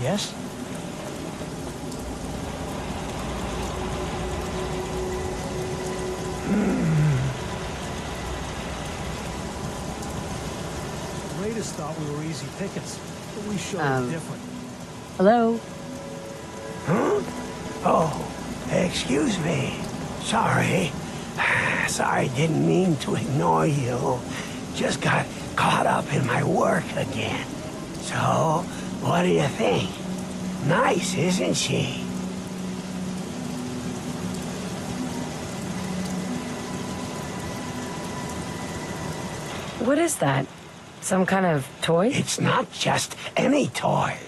Yes? Raiders thought we were easy pickets, but we showed different. Hello? Huh? Oh, excuse me. Sorry. Sorry, didn't mean to ignore you. Just got caught up in my work again. So, what do you think? Nice, isn't she? What is that? Some kind of toy? It's not just any toy.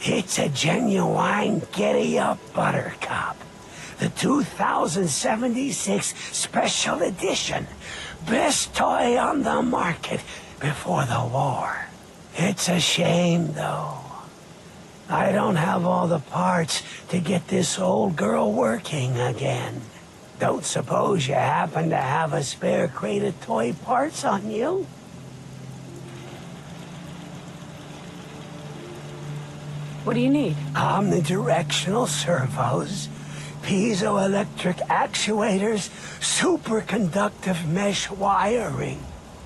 It's a genuine Giddyup Buttercup. The 2076 Special Edition. Best toy on the market before the war. It's a shame, though. I don't have all the parts to get this old girl working again. Don't suppose you happen to have a spare crate of toy parts on you? What do you need? Omnidirectional servos, piezoelectric actuators, superconductive mesh wiring.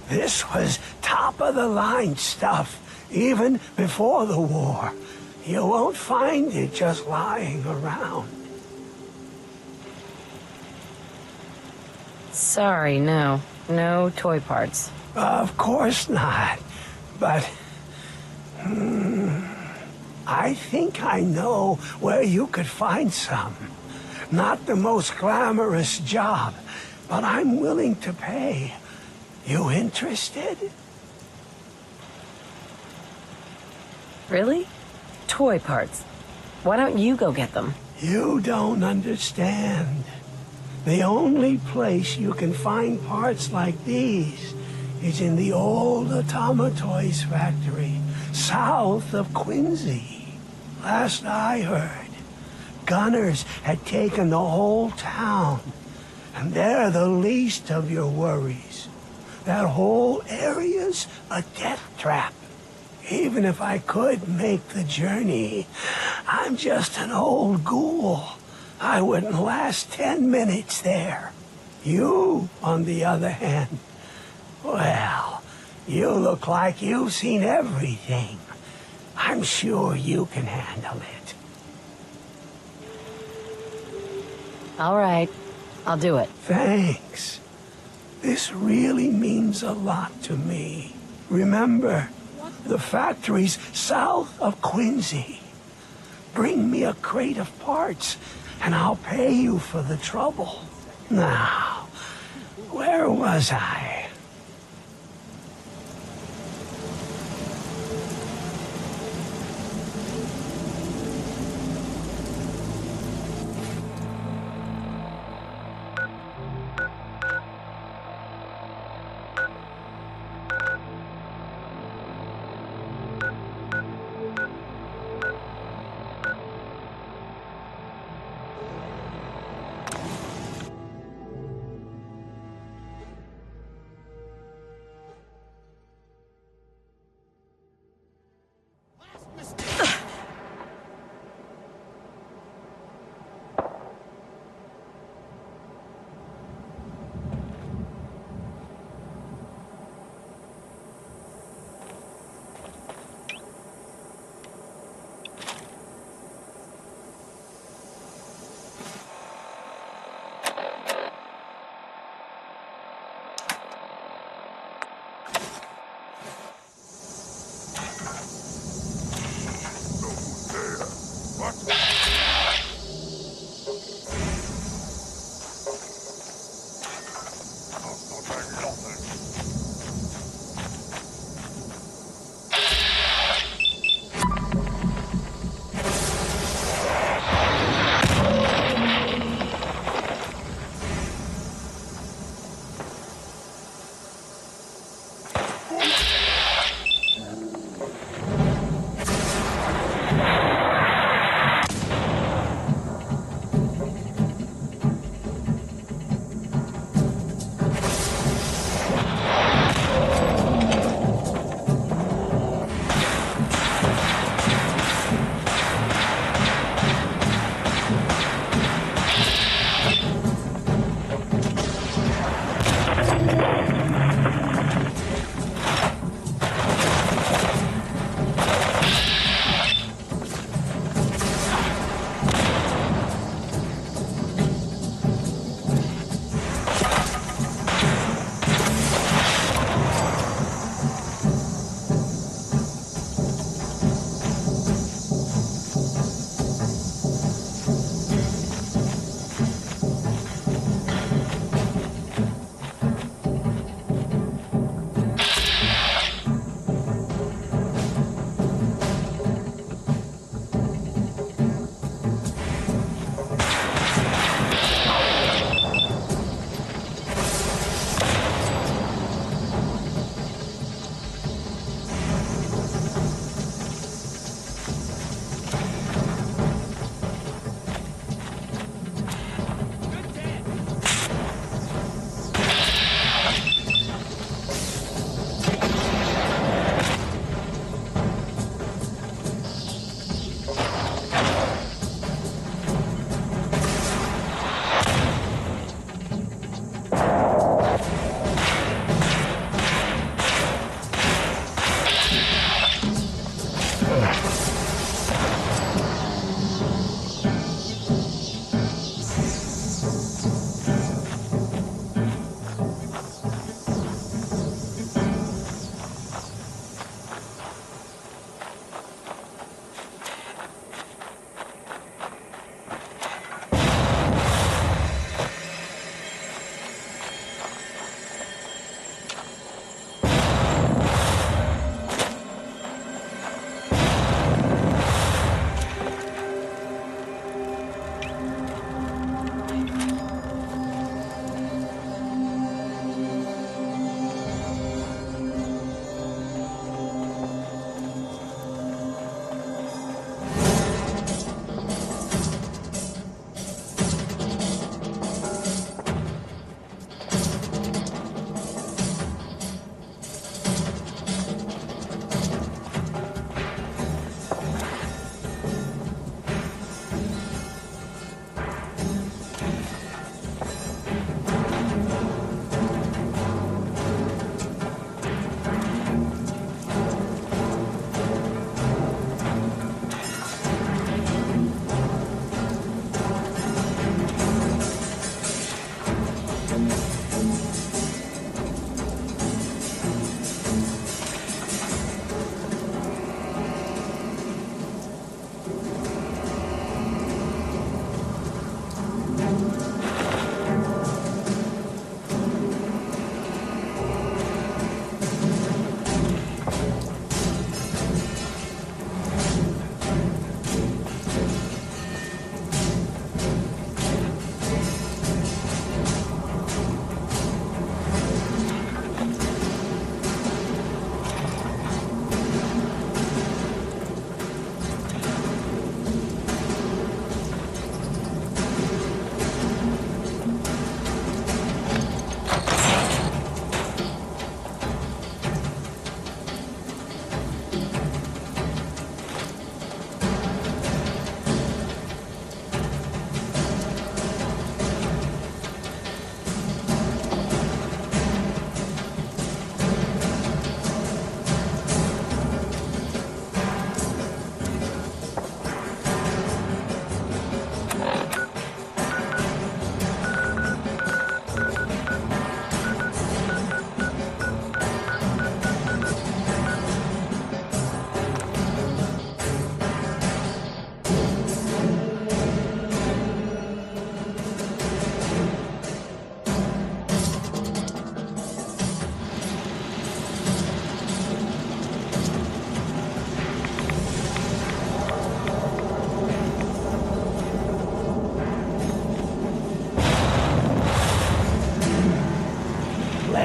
This was top-of-the-line stuff, even before the war. You won't find it just lying around. Sorry, no. No toy parts. Of course not, but... I think I know where you could find some. Not the most glamorous job, but I'm willing to pay. You interested? Really? Toy parts. Why don't you go get them? You don't understand. The only place you can find parts like these is in the old Automatoys factory, south of Quincy. Last I heard, gunners had taken the whole town, and they're the least of your worries. That whole area's a death trap. Even if I could make the journey, I'm just an old ghoul. I wouldn't last 10 minutes there. You, on the other hand, well, you look like you've seen everything. I'm sure you can handle it. All right. I'll do it. Thanks. This really means a lot to me. Remember, the factory's south of Quincy. Bring me a crate of parts, and I'll pay you for the trouble. Now, where was I?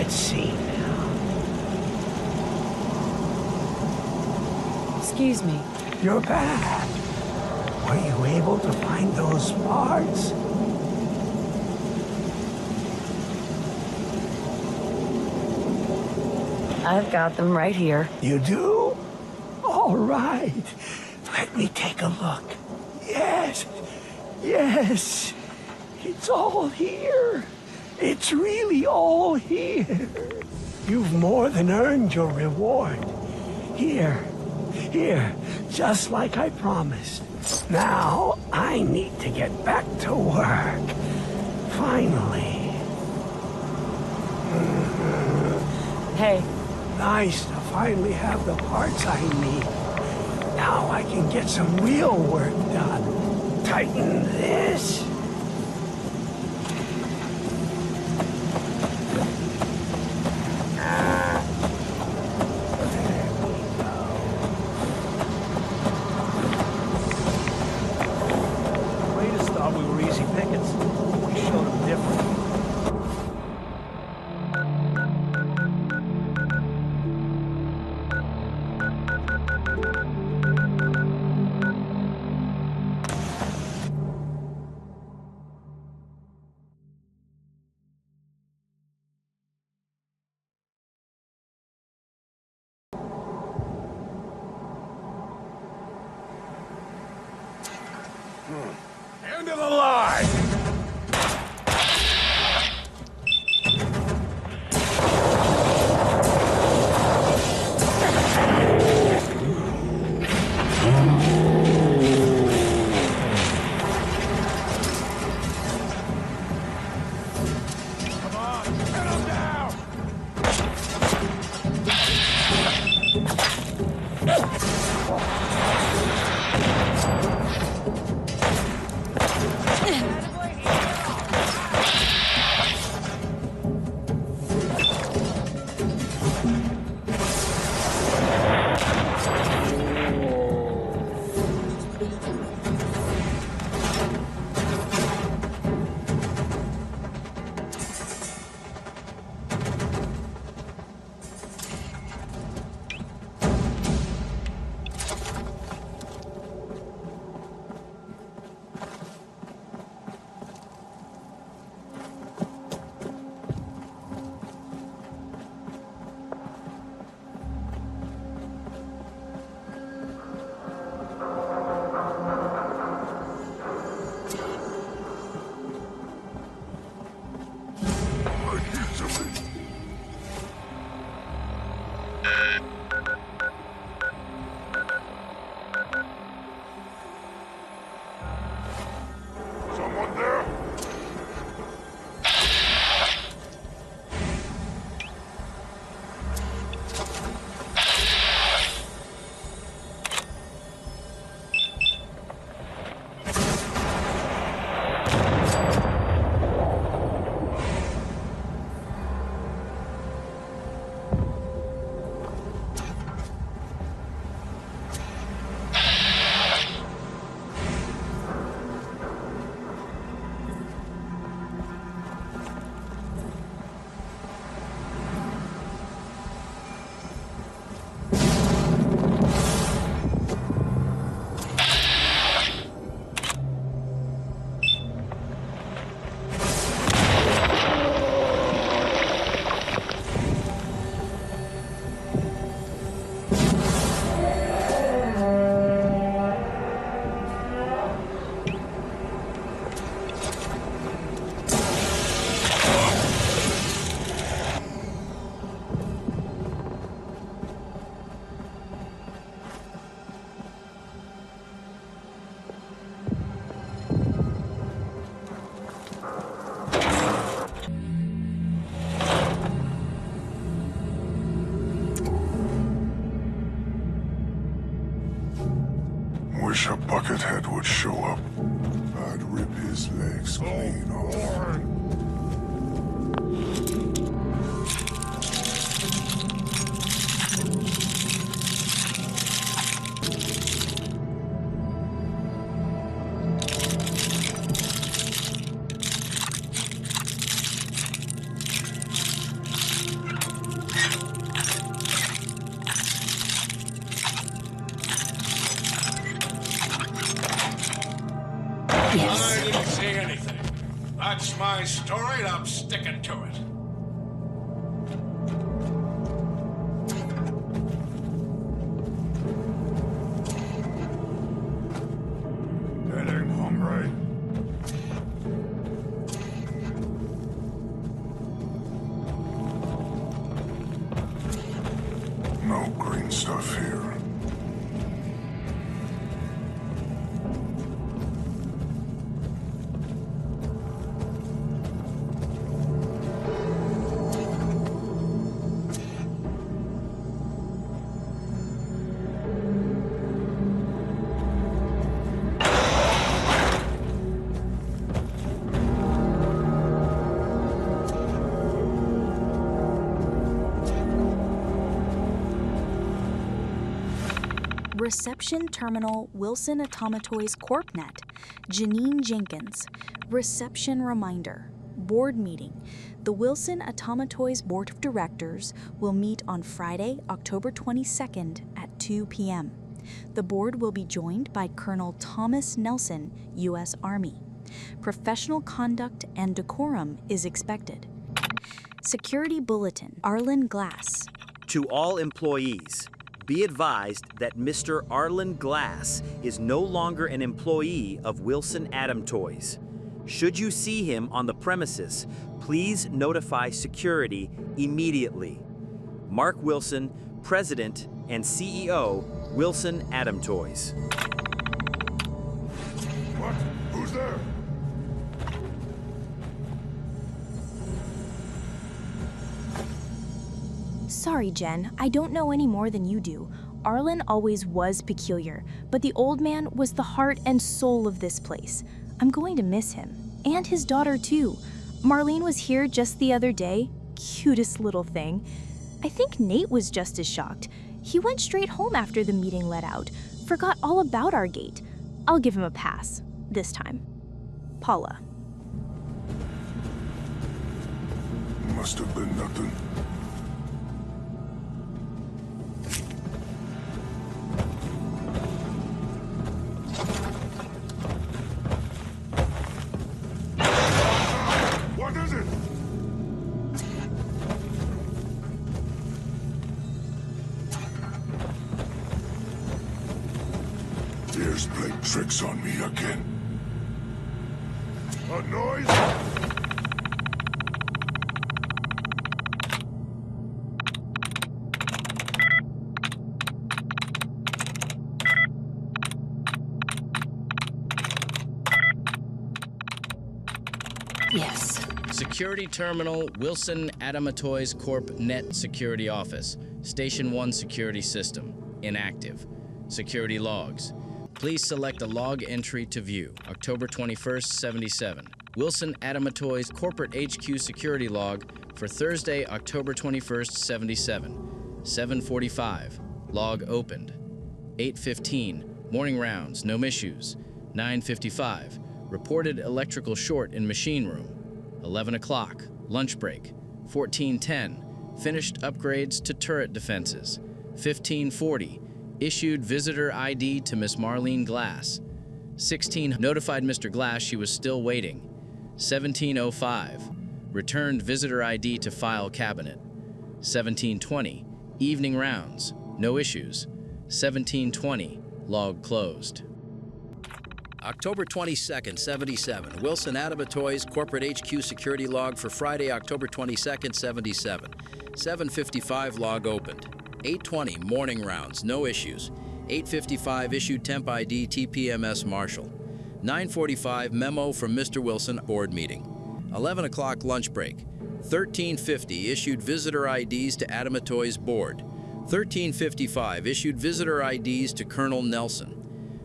Let's see now. Excuse me. You're back. Were you able to find those parts? I've got them right here. You do? All right. Let me take a look. Yes. Yes. It's all here. It's really all here. You've more than earned your reward. Here. Here. Just like I promised. Now, I need to get back to work. Finally. Hey, Nice to finally have the parts I need. Now I can get some real work done. Tighten this. Raiders thought we were easy pickings, but we showed them different. End of the line! Come on, pin him down! Someone there? Wish a buckethead would show up. I'd rip his legs clean off. Yes. I didn't see anything. That's my story, and I'm sticking to it. Getting hungry. No green stuff here. Reception Terminal Wilson Automatoys CorpNet, Janine Jenkins. Reception Reminder. Board Meeting. The Wilson Automatoys Board of Directors will meet on Friday, October 22nd at 2 p.m. The board will be joined by Colonel Thomas Nelson, U.S. Army. Professional conduct and decorum is expected. Security Bulletin. Arlen Glass. To all employees, be advised that Mr. Arlen Glass is no longer an employee of Wilson Atom Toys. Should you see him on the premises, please notify security immediately. Mark Wilson, President and CEO, Wilson Atom Toys. What? Who's there? Sorry, Jen, I don't know any more than you do. Arlen always was peculiar, but the old man was the heart and soul of this place. I'm going to miss him. And his daughter, too. Marlene was here just the other day. Cutest little thing. I think Nate was just as shocked. He went straight home after the meeting let out. Forgot all about our gate. I'll give him a pass. This time. Paula. Must have been nothing. What is it? Deer's played tricks on me again. A noise? Yes. Security Terminal, Wilson Atomatoys Corp Net Security Office. Station 1 Security System. Inactive. Security Logs. Please select a log entry to view. October 21st, 77. Wilson Atomatoys Corporate HQ Security Log for Thursday, October 21st, 77. 7:45. Log opened. 8:15. Morning rounds, no issues. 9:55. Reported electrical short in machine room. 11 o'clock, lunch break. 14:10, finished upgrades to turret defenses. 15:40, issued visitor ID to Miss Marlene Glass. 16, notified Mr. Glass she was still waiting. 17:05, returned visitor ID to file cabinet. 17:20, evening rounds, no issues. 17:20, log closed. October 22nd, 77. Wilson Atomatoys Corporate HQ Security Log for Friday, October 22nd, 77. 7:55 log opened. 8:20 morning rounds, no issues. 8:55 issued temp ID TPMS Marshall. 9:45 memo from Mr. Wilson board meeting. 11 o'clock lunch break. 13:50 issued visitor IDs to Atomatoys board. 13:55 issued visitor IDs to Colonel Nelson.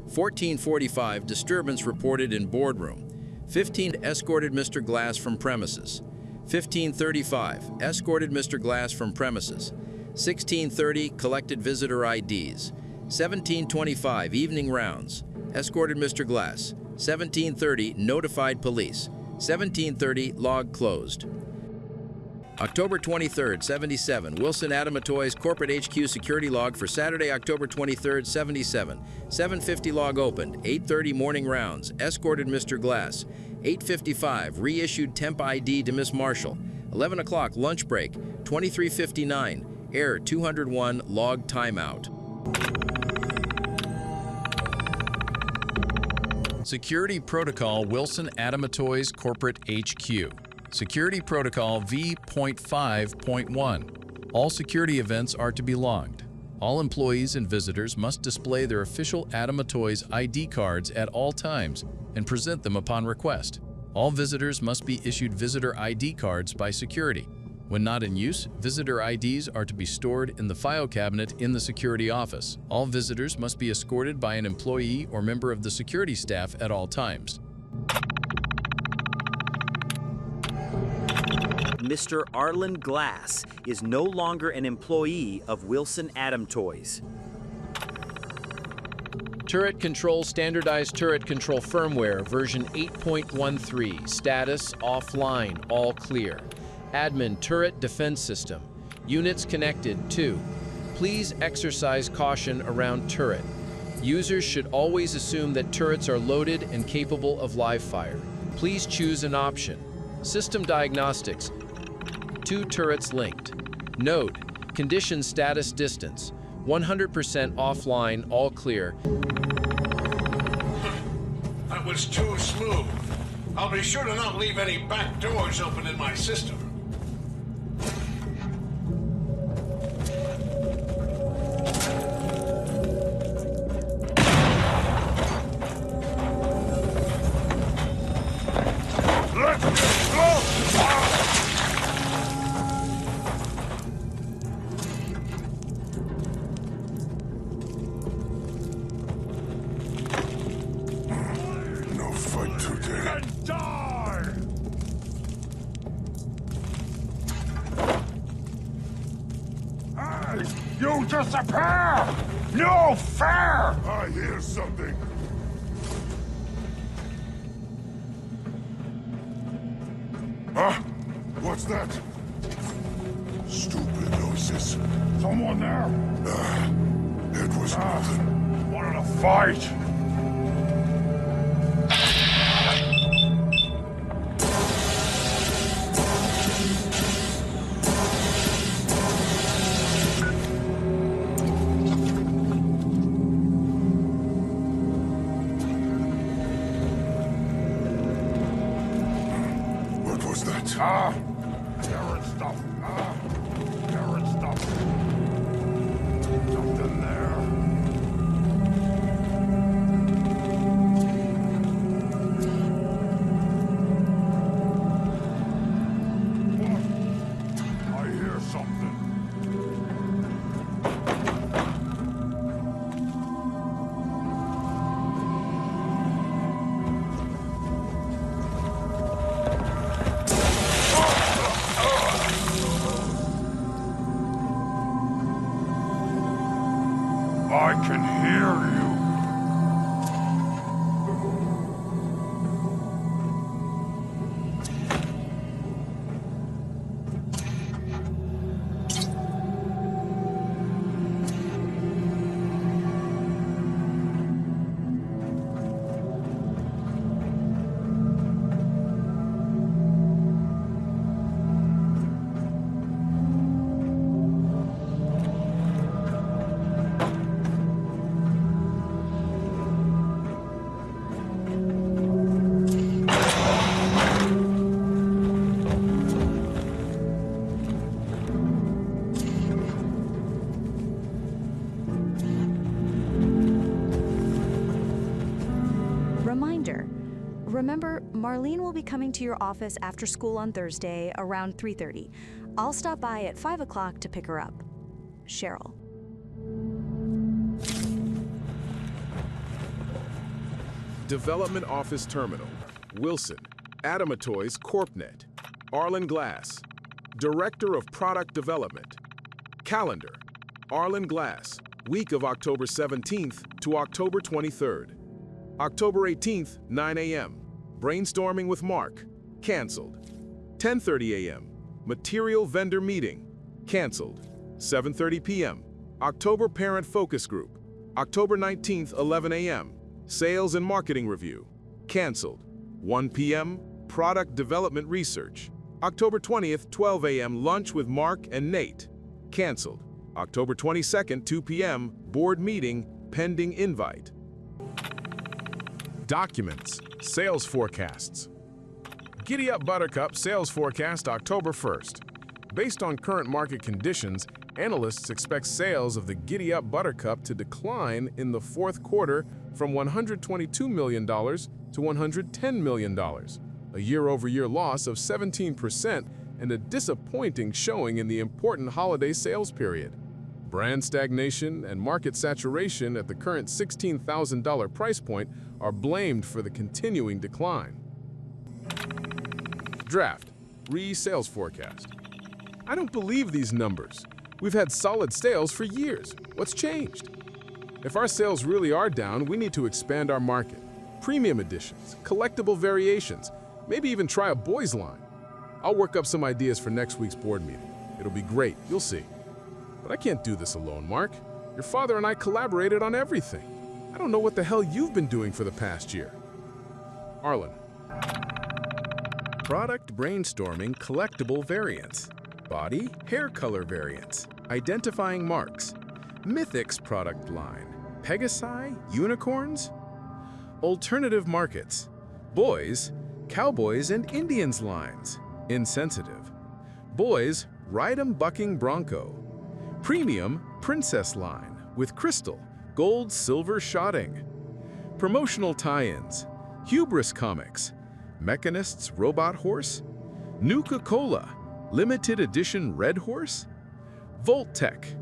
14:45 disturbance reported in boardroom. 15 escorted Mr. Glass from premises. 15:35 escorted Mr. Glass from premises. 16:30 collected visitor IDs. 17:25 evening rounds, escorted Mr. Glass. 17:30 notified police. 17:30 log closed. October 23rd, 77, Wilson Adamatoy's Corporate HQ security log for Saturday, October 23rd, 77. 7:50 log opened, 8:30 morning rounds, escorted Mr. Glass. 8:55, reissued temp ID to Miss Marshall. 11 o'clock, lunch break. 23:59, error 201, log timeout. Security Protocol Wilson Adamatoy's Corporate HQ. Security Protocol V.5.1. All security events are to be logged. All employees and visitors must display their official Adamatoy's ID cards at all times and present them upon request. All visitors must be issued visitor ID cards by security. When not in use, visitor IDs are to be stored in the file cabinet in the security office. All visitors must be escorted by an employee or member of the security staff at all times. Mr. Arlen Glass is no longer an employee of Wilson Adamatoys. Turret Control Standardized Turret Control Firmware version 8.13. Status offline, all clear. Admin Turret Defense System. Units connected 2. Please exercise caution around turret. Users should always assume that turrets are loaded and capable of live fire. Please choose an option. System Diagnostics. 2 turrets linked. Node. Condition status distance. 100% offline, all clear. That was too smooth. I'll be sure to not leave any back doors open in my system. You disappear! No fair! I hear something. Huh? What's that? Stupid noises. Someone there? It was nothing. Wanted to fight. Carrot stuff. Carrot stuff. Something there. What? I hear something. I can hear you. Remember, Marlene will be coming to your office after school on Thursday around 3:30. I'll stop by at 5 o'clock to pick her up. Cheryl. Development Office Terminal, Wilson, Adamatoys CorpNet, Arlen Glass, Director of Product Development. Calendar, Arlen Glass, week of October 17th to October 23rd. October 18th, 9 a.m., brainstorming with Mark, canceled. 10:30 a.m., Material vendor meeting, canceled. 7:30 p.m. October parent focus group, October 19th, 11 a.m. Sales and marketing review, canceled. 1 p.m. Product development research, October 20th, 12 a.m. Lunch with Mark and Nate, canceled. October 22nd, 2 p.m. Board meeting, pending invite. Documents, sales forecasts. Giddyup Buttercup sales forecast October 1st. Based on current market conditions, analysts expect sales of the Giddyup Buttercup to decline in the fourth quarter from $122 million to $110 million, a year-over-year loss of 17% and a disappointing showing in the important holiday sales period. Brand stagnation and market saturation at the current $16,000 price point are blamed for the continuing decline. Draft, re-sales forecast. I don't believe these numbers. We've had solid sales for years. What's changed? If our sales really are down, we need to expand our market. Premium editions, collectible variations, maybe even try a boys line. I'll work up some ideas for next week's board meeting. It'll be great, you'll see. But I can't do this alone, Mark. Your father and I collaborated on everything. I don't know what the hell you've been doing for the past year. Arlen. Product brainstorming collectible variants. Body, hair color variants. Identifying marks. Mythics product line. Pegasi, unicorns. Alternative markets. Boys, cowboys and Indians lines. Insensitive. Boys, ride 'em bucking bronco. Premium princess line with crystal, gold, silver shotting. Promotional tie-ins. Hubris Comics. Mechanists Robot Horse. Nuka-Cola. Limited edition Red Horse. Voltec.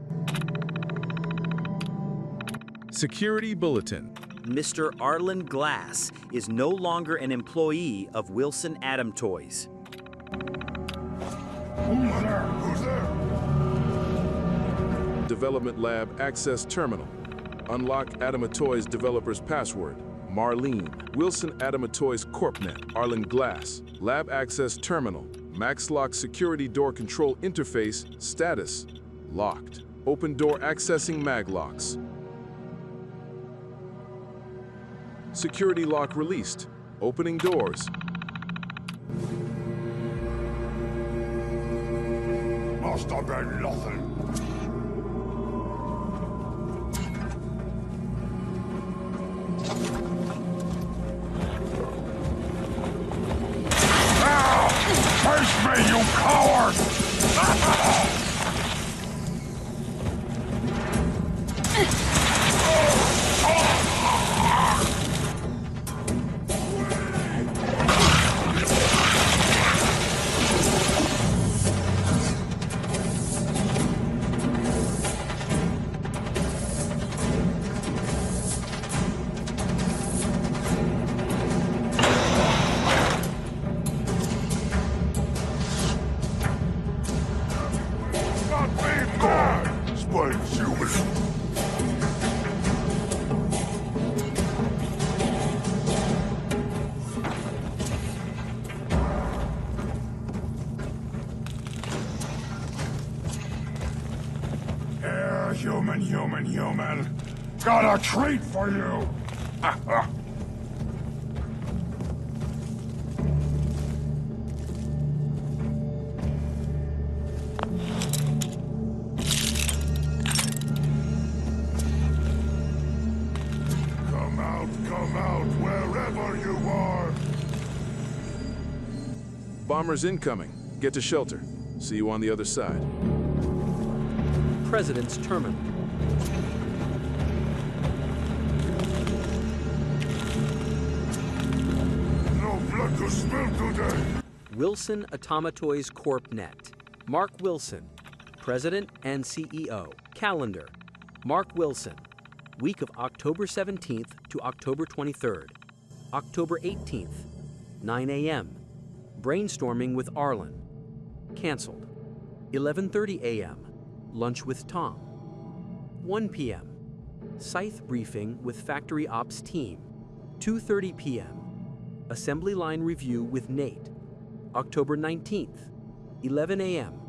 Security Bulletin. Mr. Arlen Glass is no longer an employee of Wilson Atom Toys. Who's there? Who's there? Development Lab Access Terminal. Unlock Adamatoys developer's password. Marlene. Wilson Adamatoys CorpNet. Arlen Glass. Lab Access Terminal. MaxLock Security Door Control Interface. Status. Locked. Open door accessing maglocks. Security lock released. Opening doors. Must have been nothing. Face me, you coward! Human. Got a treat for you. Come out, wherever you are. Bombers incoming. Get to shelter. See you on the other side. President's Terminal. No blood to spill today. Wilson Atomatoys CorpNet. Mark Wilson, President and CEO. Calendar. Mark Wilson. Week of October 17th to October 23rd. October 18th, 9 a.m. Brainstorming with Arlen. Canceled. 11:30 a.m. Lunch with Tom. 1 p.m. Scythe briefing with Factory Ops team. 2:30 p.m. Assembly line review with Nate. October 19th. 11 a.m.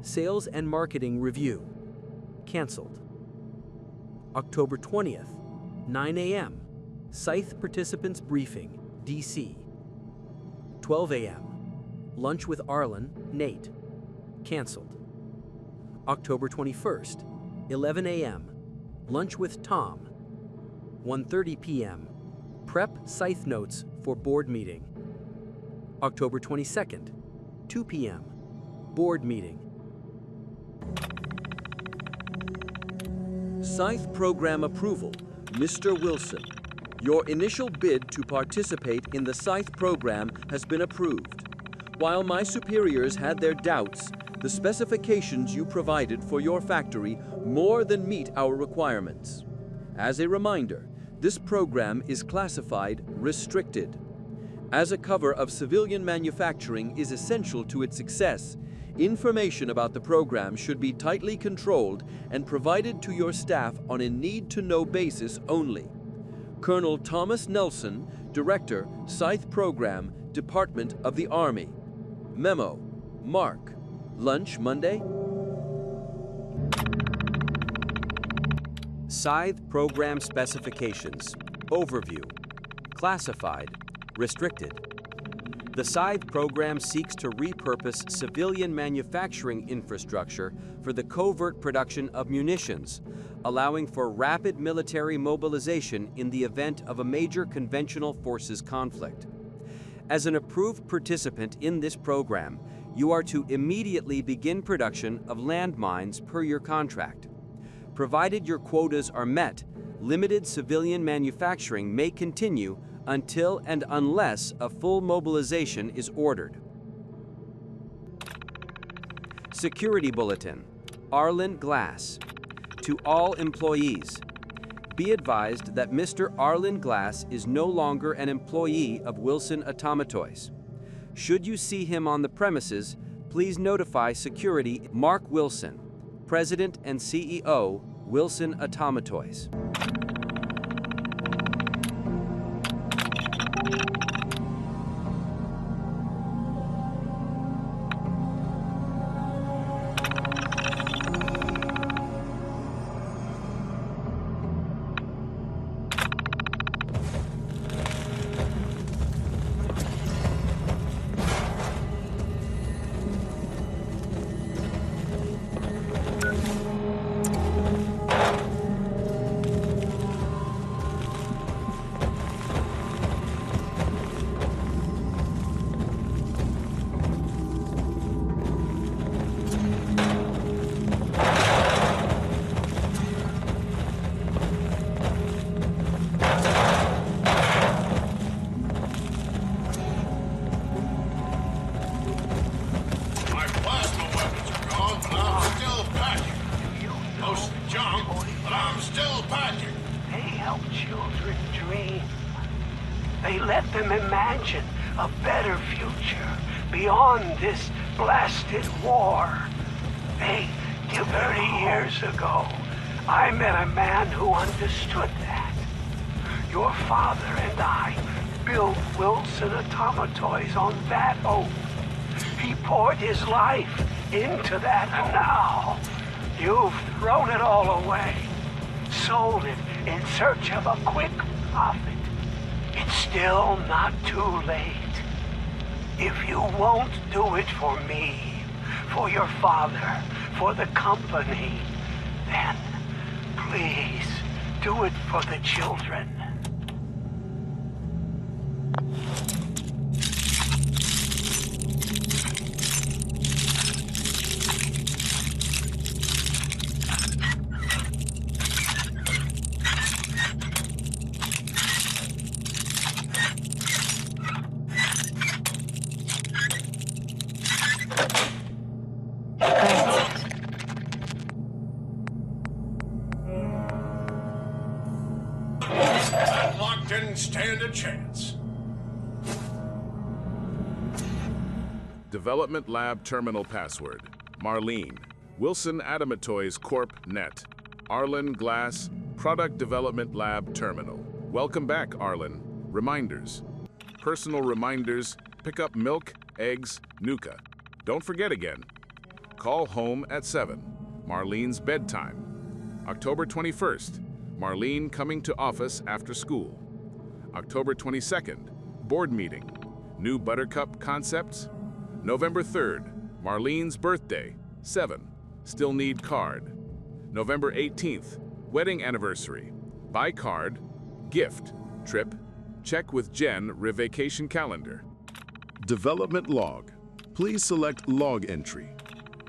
Sales and Marketing Review. Canceled. October 20th, 9 a.m. Scythe Participants Briefing, DC. 12 a.m. Lunch with Arlen, Nate. Canceled. October 21st, 11 a.m. Lunch with Tom. 1:30 p.m. Prep Scythe Notes for Board Meeting. October 22nd, 2 p.m. Board Meeting. Scythe Program Approval, Mr. Wilson. Your initial bid to participate in the Scythe program has been approved. While my superiors had their doubts, the specifications you provided for your factory more than meet our requirements. As a reminder, this program is classified restricted. As a cover of civilian manufacturing is essential to its success, information about the program should be tightly controlled and provided to your staff on a need-to-know basis only. Colonel Thomas Nelson, Director, Scythe Program, Department of the Army. Memo, Mark. Lunch Monday? Scythe Program Specifications. Overview. Classified. Restricted. The Scythe program seeks to repurpose civilian manufacturing infrastructure for the covert production of munitions, allowing for rapid military mobilization in the event of a major conventional forces conflict. As an approved participant in this program, you are to immediately begin production of landmines per your contract. Provided your quotas are met, limited civilian manufacturing may continue until and unless a full mobilization is ordered. Security Bulletin. Arlen Glass. To all employees, be advised that Mr. Arlen Glass is no longer an employee of Wilson Automatoys. Should you see him on the premises, please notify security Mark Wilson, President and CEO, Wilson Automatoys. A better future beyond this blasted war. Hey, 30 years ago, I met a man who understood that. Your father and I built Wilson Automatoys on that oath. He poured his life into that, and now you've thrown it all away, sold it in search of a quick profit. It's still not too late. If you won't do it for me, for your father, for the company, then please do it for the children. Didn't stand a chance. Development Lab Terminal Password. Marlene. Wilson Adamatoys Corp. Net. Arlen Glass. Product Development Lab Terminal. Welcome back, Arlen. Reminders. Personal reminders. Pick up milk, eggs, Nuka. Don't forget again. Call home at 7. Marlene's bedtime. October 21st. Marlene coming to office after school. October 22nd. Board meeting. New Buttercup concepts. November 3rd. Marlene's birthday. 7. Still need card. November 18th. Wedding anniversary. Buy card. Gift. Trip. Check with Jen Revacation calendar. Development log. Please select log entry.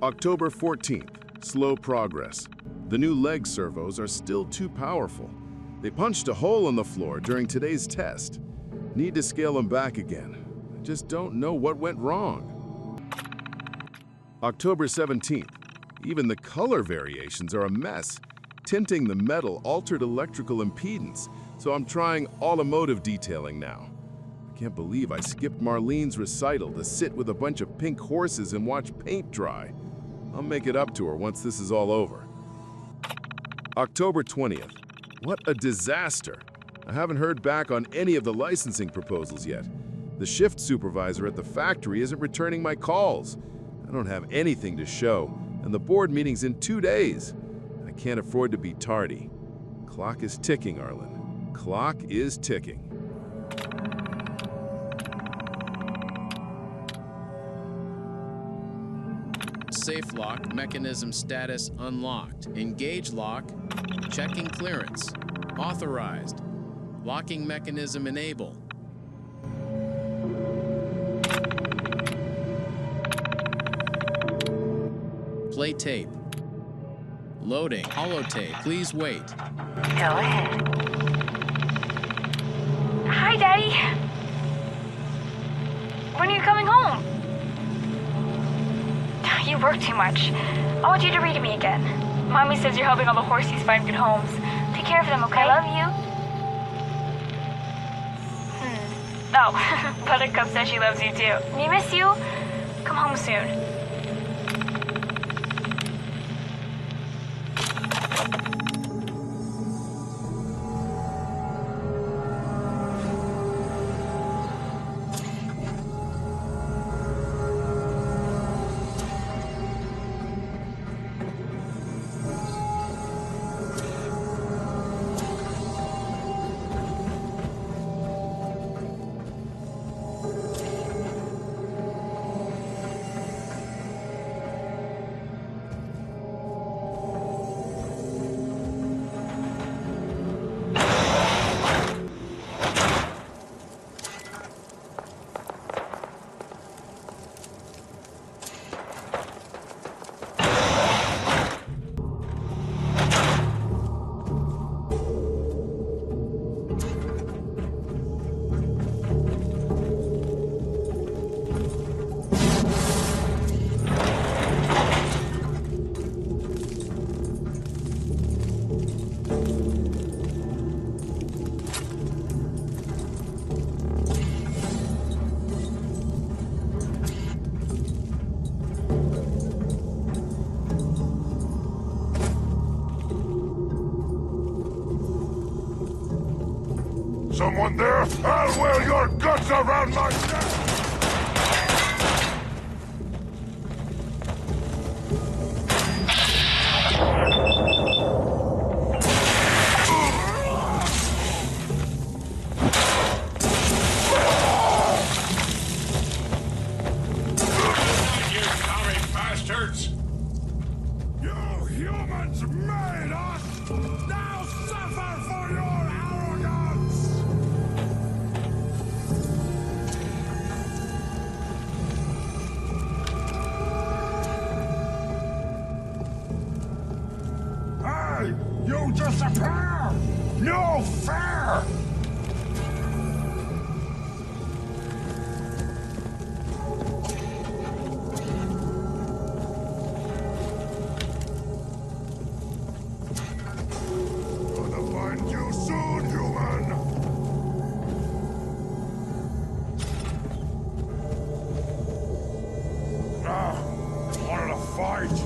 October 14th. Slow progress. The new leg servos are still too powerful. They punched a hole in the floor during today's test. Need to scale them back again. I just don't know what went wrong. October 17th. Even the color variations are a mess. Tinting the metal altered electrical impedance, so I'm trying automotive detailing now. I can't believe I skipped Marlene's recital to sit with a bunch of pink horses and watch paint dry. I'll make it up to her once this is all over. October 20th. What a disaster. I haven't heard back on any of the licensing proposals yet. The shift supervisor at the factory isn't returning my calls. I don't have anything to show, and the board meeting's in 2 days. I can't afford to be tardy. Clock is ticking, Arlen. Clock is ticking. Safe lock, mechanism status unlocked. Engage lock, checking clearance. Authorized. Locking mechanism enable. Play tape. Loading. Holotape. Please wait. Go ahead. Hi, Daddy. When are you coming home? You work too much. I want you to read to me again. Mommy says you're helping all the horsies find good homes. Take care of them, okay? I love you. Oh, Buttercup says she loves you too. We miss you. Come home soon. Someone there? I'll wear your guts around my neck! You sorry bastards! You humans made us! Now suffer for your arrogance! Hey! You disappear! No fair! Gonna find you soon, human! Wanted to fight!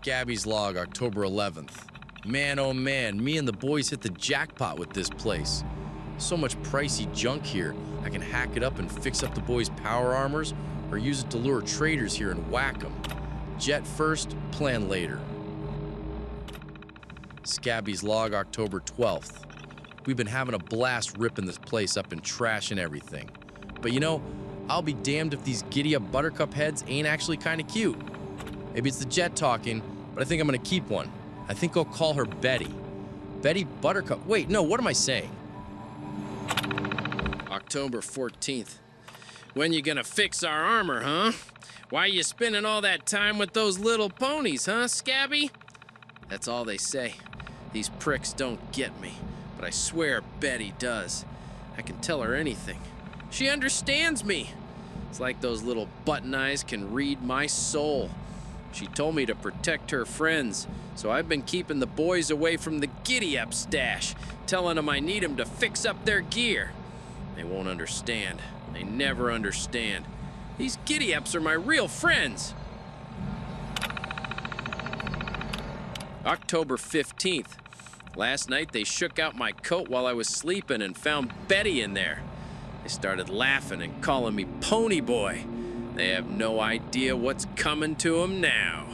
Scabby's log, October 11th. Man, oh man, me and the boys hit the jackpot with this place. So much pricey junk here. I can hack it up and fix up the boys' power armors, or use it to lure traders here and whack them. Jet first, plan later. Scabby's log, October 12th. We've been having a blast ripping this place up and trashing everything. But you know, I'll be damned if these Giddyup Buttercup heads ain't actually kind of cute. Maybe it's the Jet talking, but I think I'm gonna keep one. I think I'll call her Betty. Betty Buttercup. Wait, no, what am I saying? October 14th. When you gonna fix our armor, huh? Why you spending all that time with those little ponies, huh, Scabby? That's all they say. These pricks don't get me, but I swear Betty does. I can tell her anything. She understands me. It's like those little button eyes can read my soul. She told me to protect her friends, so I've been keeping the boys away from the Giddyup stash, telling them I need them to fix up their gear. They won't understand. They never understand. These Giddyups are my real friends. October 15th. Last night they shook out my coat while I was sleeping and found Betty in there. They started laughing and calling me Pony Boy. They have no idea what's coming to them now.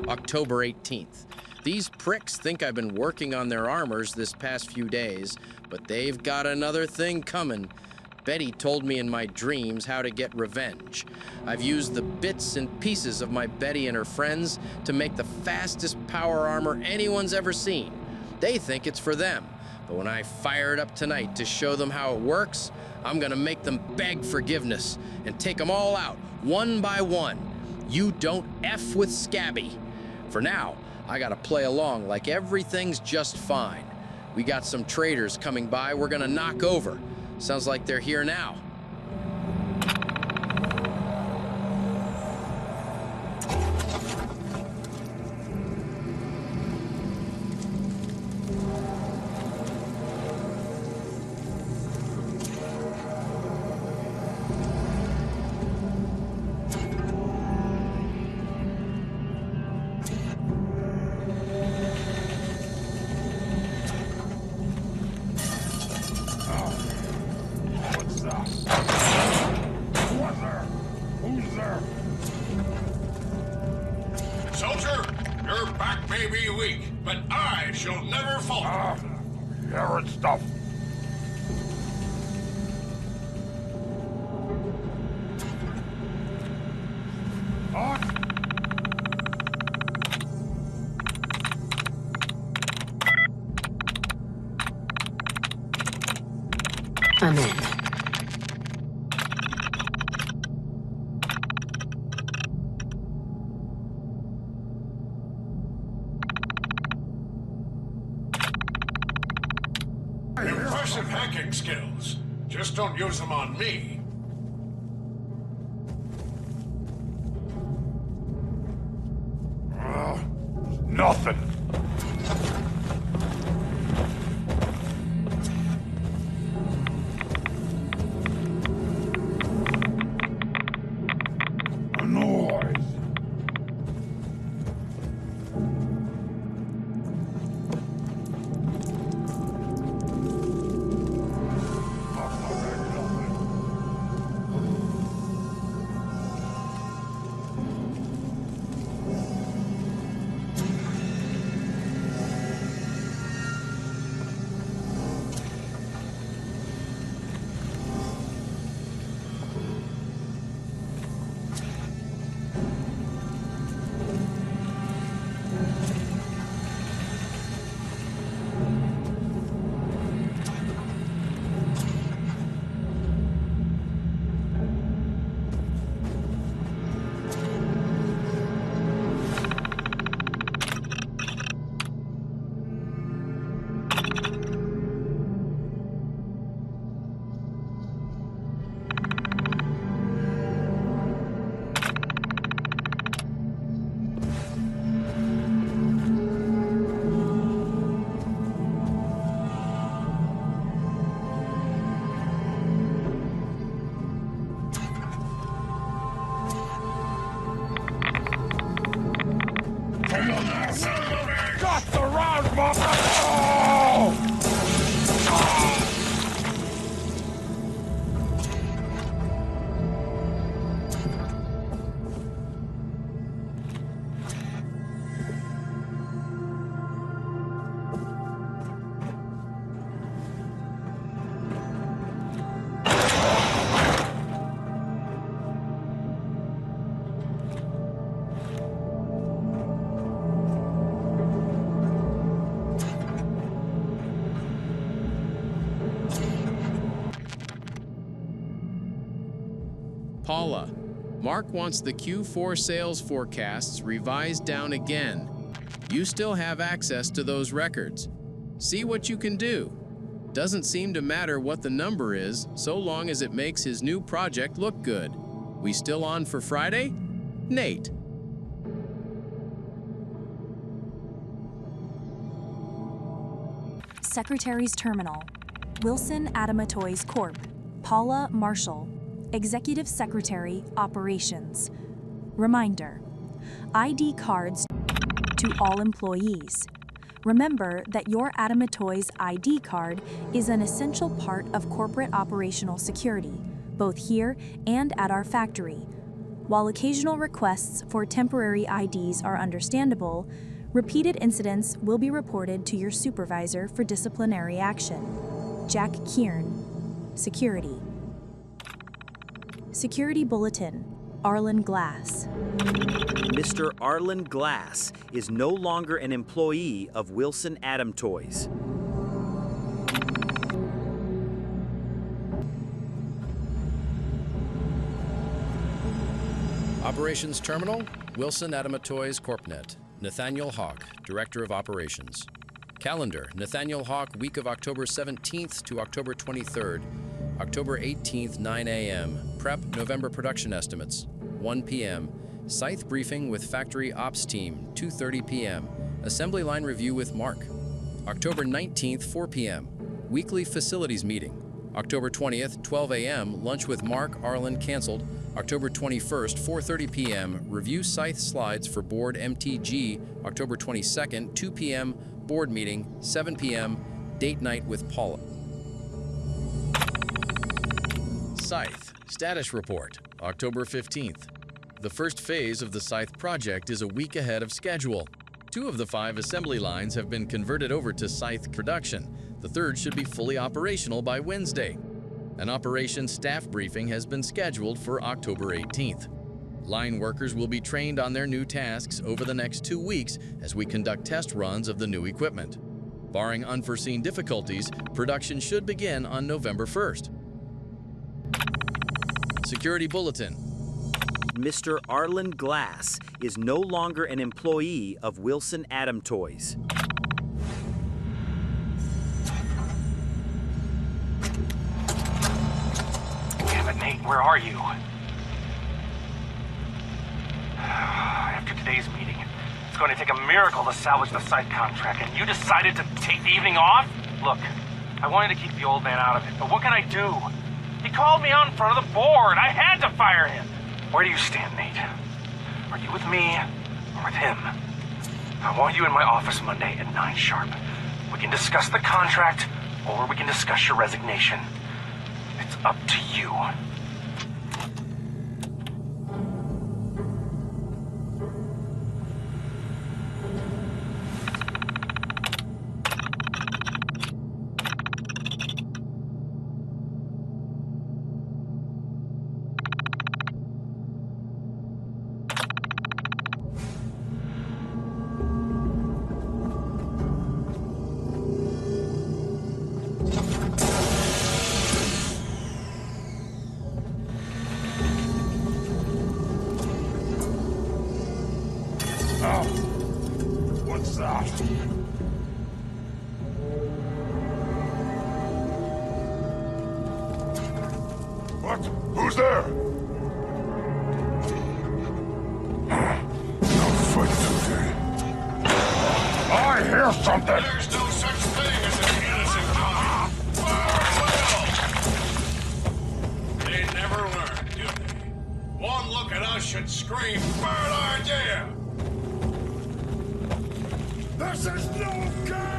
October 18th. These pricks think I've been working on their armors this past few days, but they've got another thing coming. Betty told me in my dreams how to get revenge. I've used the bits and pieces of my Betty and her friends to make the fastest power armor anyone's ever seen. They think it's for them, but when I fire it up tonight to show them how it works, I'm gonna make them beg forgiveness and take them all out, one by one. You don't F with Scabby. For now, I gotta play along like everything's just fine. We got some traders coming by we're gonna knock over. Sounds like they're here now. Soldier, your back may be weak, but I shall never falter. Carrot stuff. I'm in. Impressive hacking skills. Just don't use them on me. Nothing. Paula, Mark wants the Q4 sales forecasts revised down again. You still have access to those records. See what you can do. Doesn't seem to matter what the number is, so long as it makes his new project look good. We still on for Friday? Nate. Secretary's Terminal, Wilson Adamatoys Corp., Paula Marshall, Executive Secretary, Operations. Reminder: ID cards to all employees. Remember that your Adamatoys ID card is an essential part of corporate operational security, both here and at our factory. While occasional requests for temporary IDs are understandable, repeated incidents will be reported to your supervisor for disciplinary action. Jack Kieran, Security. Security Bulletin, Arlen Glass. Mr. Arlen Glass is no longer an employee of Wilson Adamtoys. Operations Terminal, Wilson Adamatoys Corpnet. Nathaniel Hawk, Director of Operations. Calendar, Nathaniel Hawk, week of October 17th to October 23rd. October 18th, 9 a.m. Prep, November production estimates, 1 p.m. Scythe briefing with factory ops team, 2:30 p.m. Assembly line review with Mark. October 19th, 4 p.m. Weekly facilities meeting. October 20th, 12 a.m. Lunch with Mark, Arlen canceled. October 21st, 4:30 p.m. Review Scythe slides for board MTG. October 22nd, 2 p.m. Board meeting, 7 p.m. Date night with Paula. Scythe, status report, October 15th. The first phase of the Scythe project is a week ahead of schedule. 2 of the 5 assembly lines have been converted over to Scythe production. The third should be fully operational by Wednesday. An operations staff briefing has been scheduled for October 18th. Line workers will be trained on their new tasks over the next 2 weeks as we conduct test runs of the new equipment. Barring unforeseen difficulties, production should begin on November 1st. Security Bulletin. Mr. Arlen Glass is no longer an employee of Wilson Adamtoys. Damn it, Nate, where are you? After today's meeting, it's going to take a miracle to salvage the site contract, and you decided to take the evening off? Look, I wanted to keep the old man out of it, but what can I do? He called me out in front of the board. I had to fire him. Where do you stand, Nate? Are you with me or with him? I want you in my office Monday at 9 sharp. We can discuss the contract, or we can discuss your resignation. It's up to you. What's that? What? Who's there? No fight today. I hear something! There's no such thing as an innocent cop. They never learn, do they? One look at us should scream, bad idea! This is no good!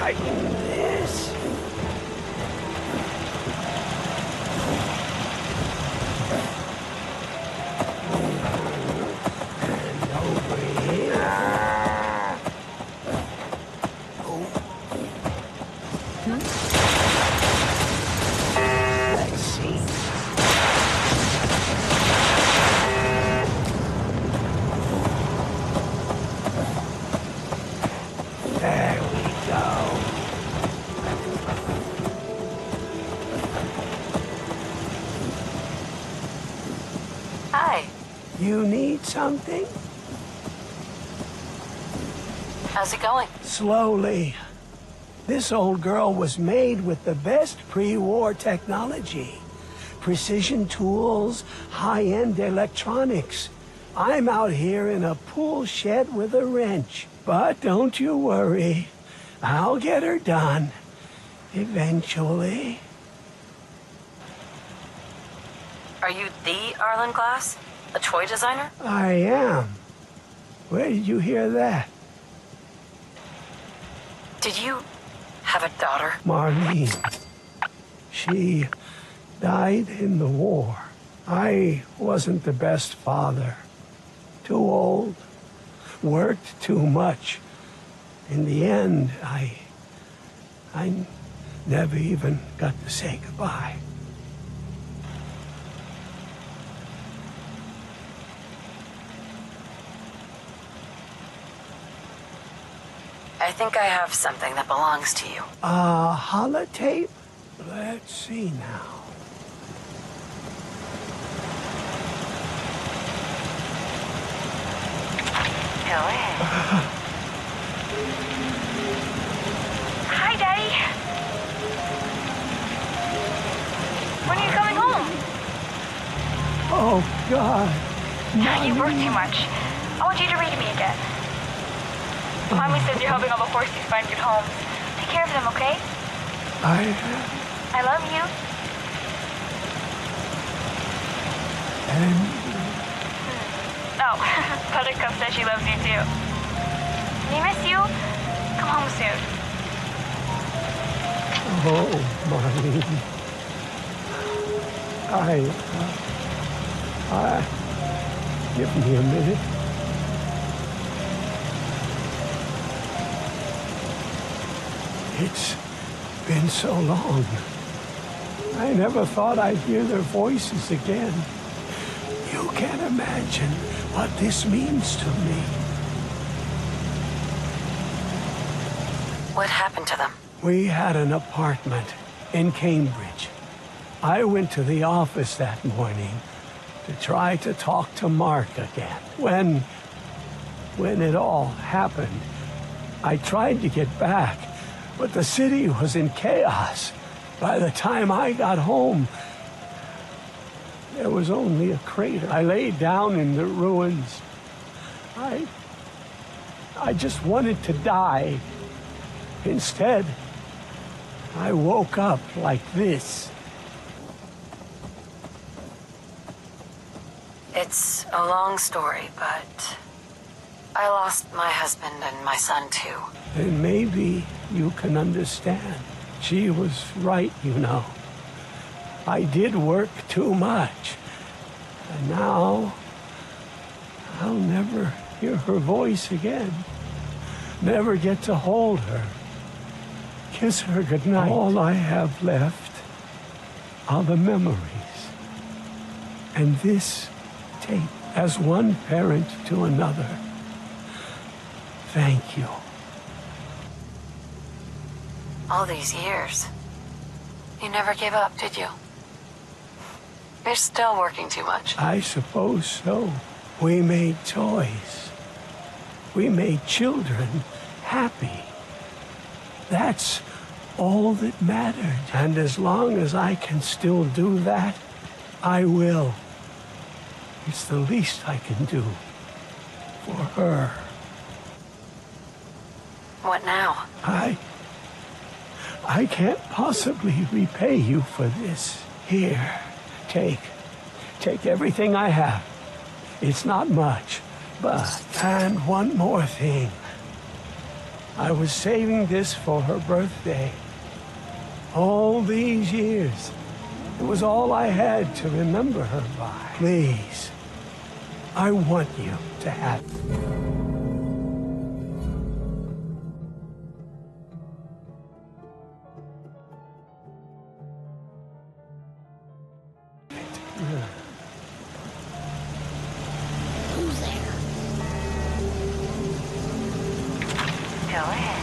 tighten this. And over here. Let's see. There we go. Hi. You need something? How's it going? Slowly. This old girl was made with the best pre-war technology. Precision tools, high-end electronics. I'm out here in a pool shed with a wrench. But don't you worry. I'll get her done. Eventually. Are you the Arlen Glass? A toy designer? I am. Where did you hear that? Did you have a daughter? Marlene. She died in the war. I wasn't the best father. Too old. Worked too much. In the end, I never even got to say goodbye. I think I have something that belongs to you. Holotape? Let's see now. Hi, Daddy. When are you coming home? Oh, God. You work too much. I want you to read to me again. Mommy says you're helping all the horses find good homes. Take care of them, okay? I love you. And Oh, Buttercup says she loves you too. We miss you. Come home soon. oh, Marlene. Give me a minute. It's been so long. I never thought I'd hear their voices again. You can't imagine what this means to me. What happened to them? We had an apartment in Cambridge. I went to the office that morning to try to talk to Mark again. When it all happened, I tried to get back, but the city was in chaos. By the time I got home, there was only a crater. I lay down in the ruins. I just wanted to die. Instead, I woke up like this. It's a long story, but I lost my husband and my son too. Then maybe you can understand. She was right, you know. I did work too much. And now, I'll never hear her voice again. Never get to hold her. Kiss her goodnight. All I have left are the memories. And this tape, as one parent to another. Thank you. All these years, you never gave up, did you? You're still working too much. I suppose so. We made toys. We made children happy. That's all that mattered. And as long as I can still do that, I will. It's the least I can do for her. What now? I can't possibly repay you for this. Here, take everything I have. It's not much, but... And one more thing. I was saving this for her birthday. All these years. It was all I had to remember her by. Please, I want you to have it. Who's there? Go ahead.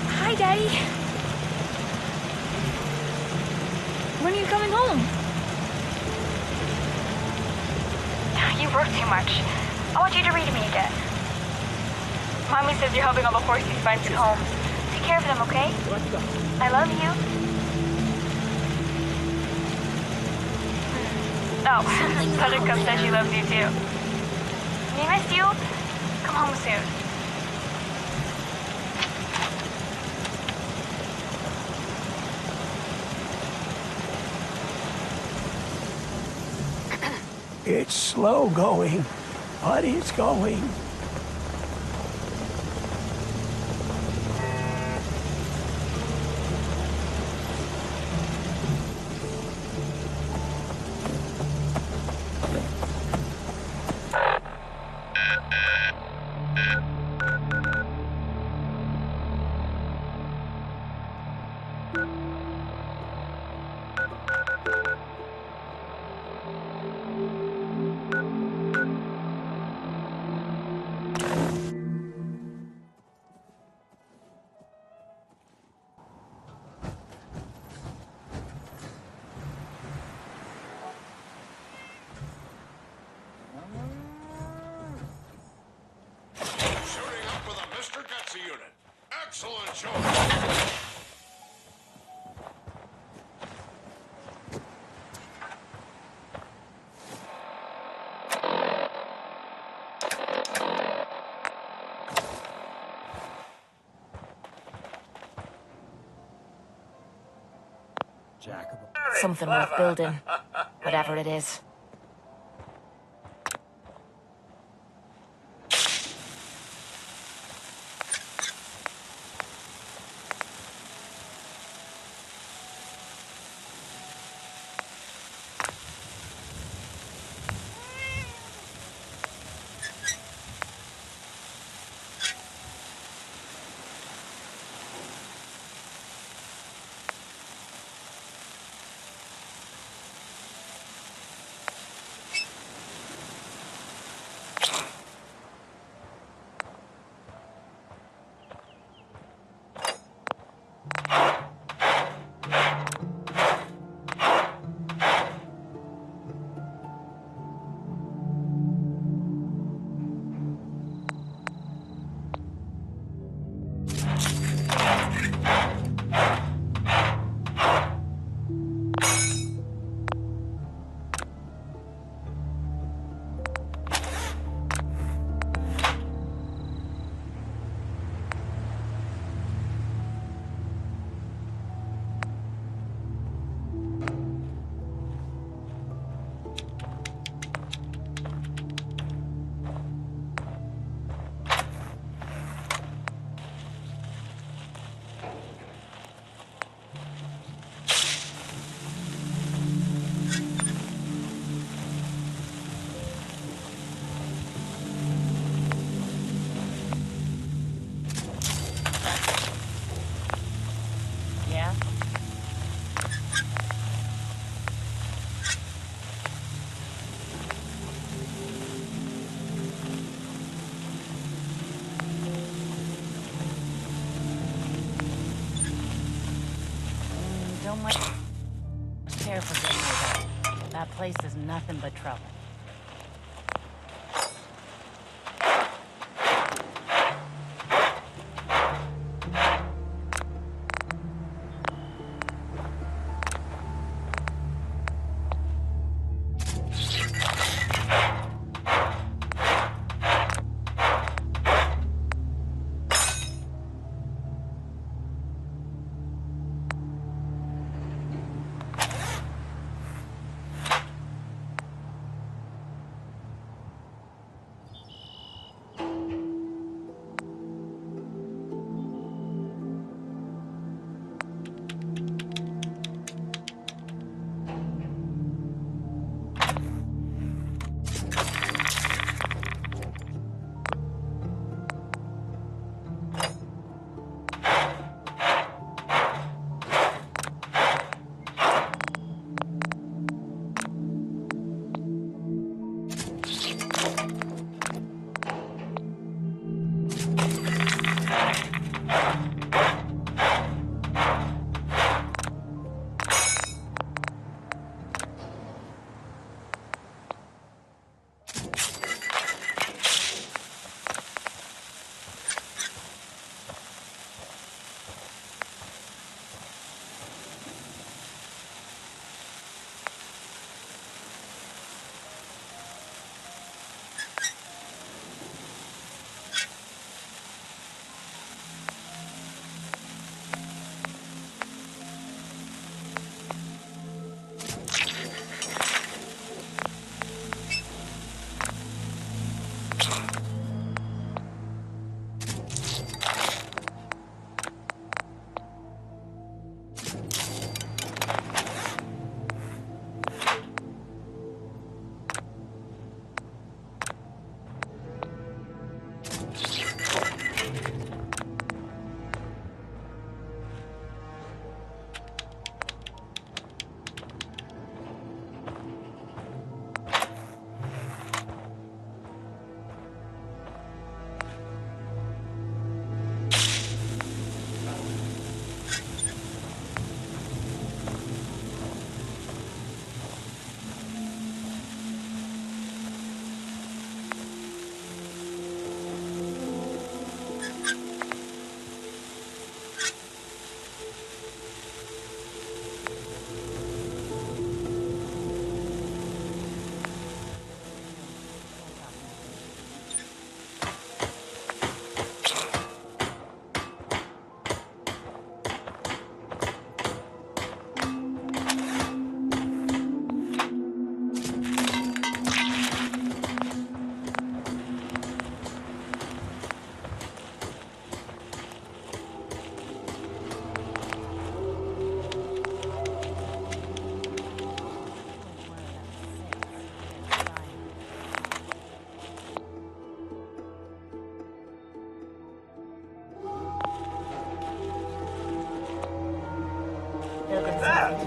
Hi, Daddy. When are you coming home? You work too much. I want you to read me again. Mommy says you're helping all the horses find good homes. Take care of them, okay? I love you. Oh, Buttercup says she loves you too. We miss you. Come home soon. It's slow going, but it's going. Unit. Excellent choice. Something worth building, whatever it is. Don't much care for getting away. That place is nothing but trouble.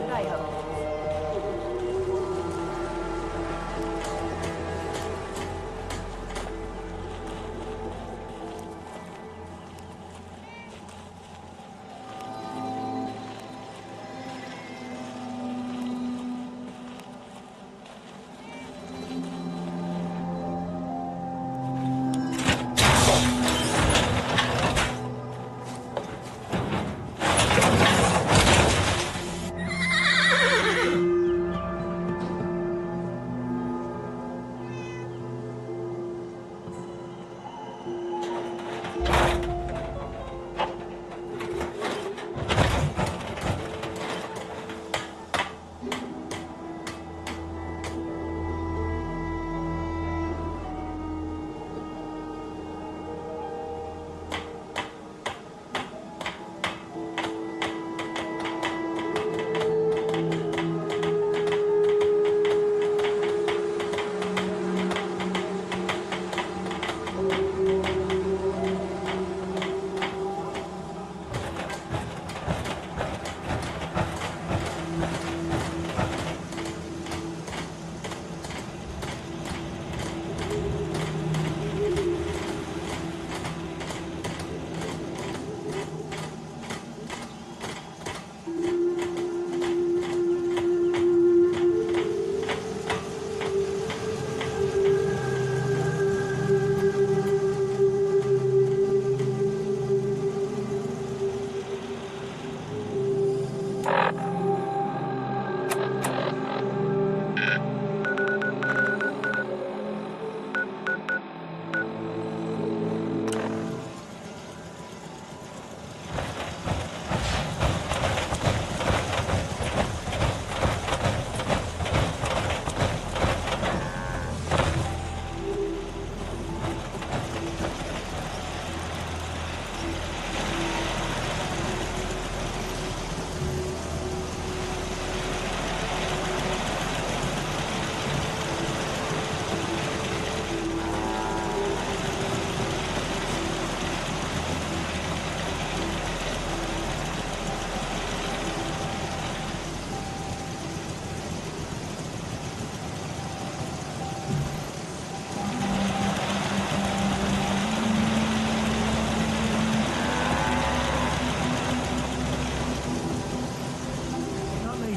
I hope.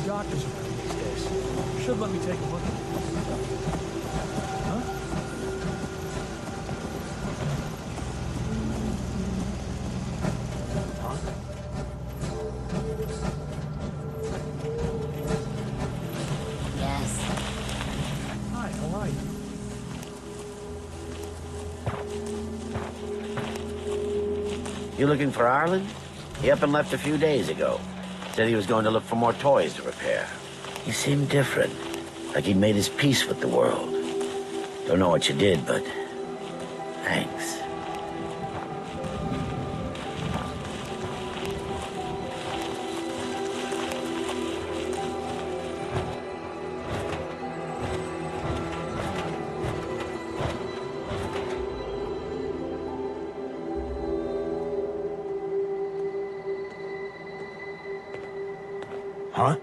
doctors around these days. Should let me take a look at it. Huh? Huh? Yes. Hi, how are you? You looking for Arlen? He up and left a few days ago. Said he was going to look for more toys to repair. He seemed different, like he'd made his peace with the world. Don't know what you did, but thanks. Huh?